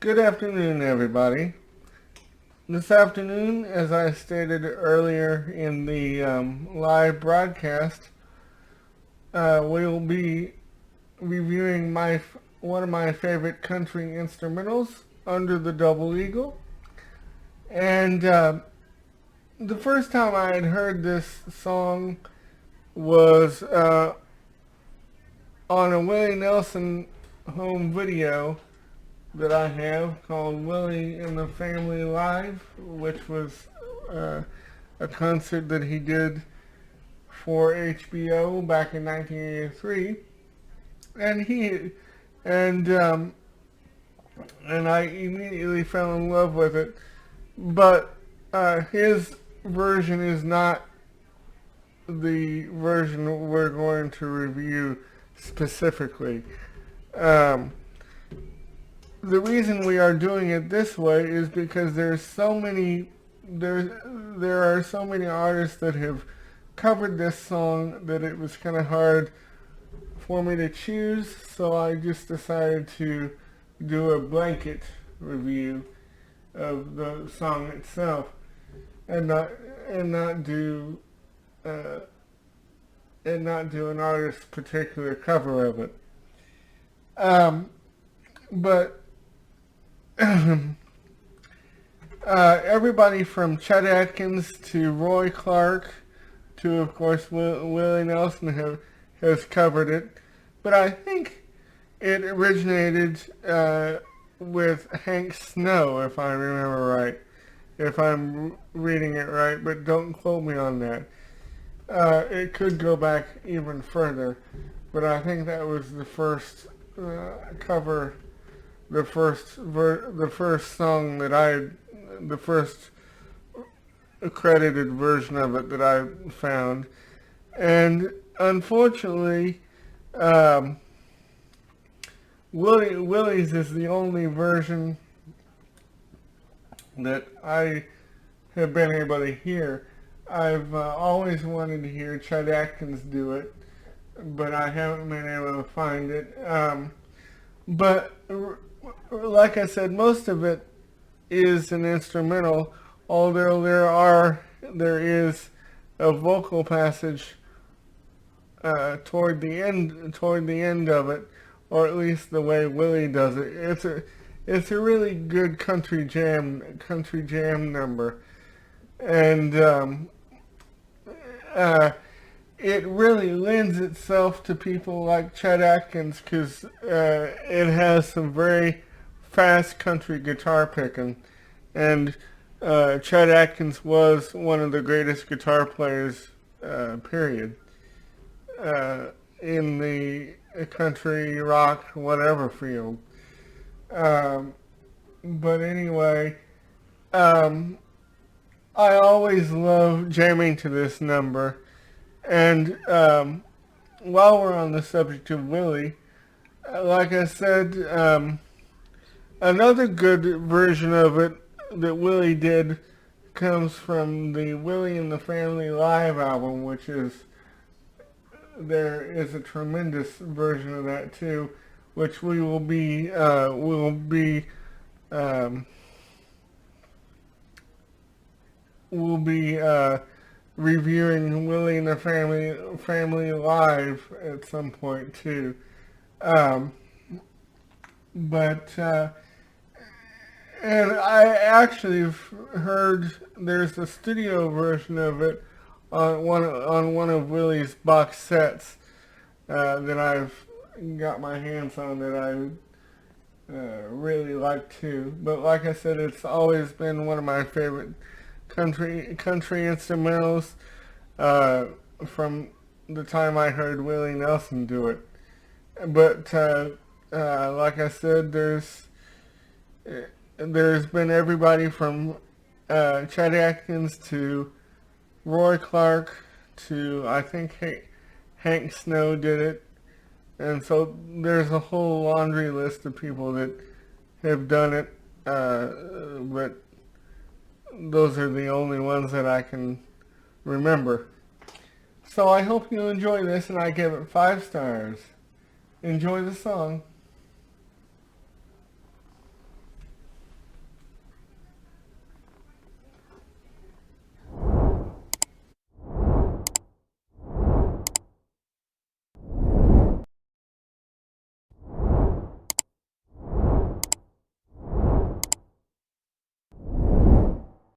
Good afternoon, everybody. This afternoon, as I stated earlier in the live broadcast, we'll be reviewing one of my favorite country instrumentals, Under the Double Eagle. And the first time I had heard this song was on a Willie Nelson home video that I have called Willie and the Family Live, which was a concert that he did for HBO back in 1983, and I immediately fell in love with it. But his version is not the version we're going to review specifically. The reason we are doing it this way is because there are so many artists that have covered this song that it was kind of hard for me to choose, so I just decided to do a blanket review of the song itself and not do an artist's particular cover of it. But everybody from Chet Atkins to Roy Clark to, of course, Willie Nelson has covered it. But I think it originated with Hank Snow, if I remember right. If I'm reading it right, but don't quote me on that. It could go back even further, but I think that was the first cover. The first song the first accredited version of it that I found, and unfortunately, Willie's is the only version that I have been able to hear. I've always wanted to hear Chet Atkins do it, but I haven't been able to find it. But like I said, most of it is an instrumental, although there is a vocal passage toward the end of it, or at least the way Willie does it. It's a really good country jam number, and it really lends itself to people like Chet Atkins because it has some very fast country guitar picking, and Chet Atkins was one of the greatest guitar players, period, in the country, rock, whatever field. But anyway, I always love jamming to this number. And while we're on the subject of Willie, like I said, another good version of it that Willie did comes from the Willie and the Family Live album, there is a tremendous version of that too, which we will be reviewing Willie and the Family Live at some point too. And I actually heard there's a studio version of it on one of Willie's box sets that I've got my hands on that I really like too. But like I said, it's always been one of my favorite country instrumentals from the time I heard Willie Nelson do it. But like I said, there's been everybody from Chet Atkins to Roy Clark to, I think, Hank Snow did it. And so there's a whole laundry list of people that have done it, but those are the only ones that I can remember. So I hope you enjoy this, and I give it 5 stars. Enjoy the song.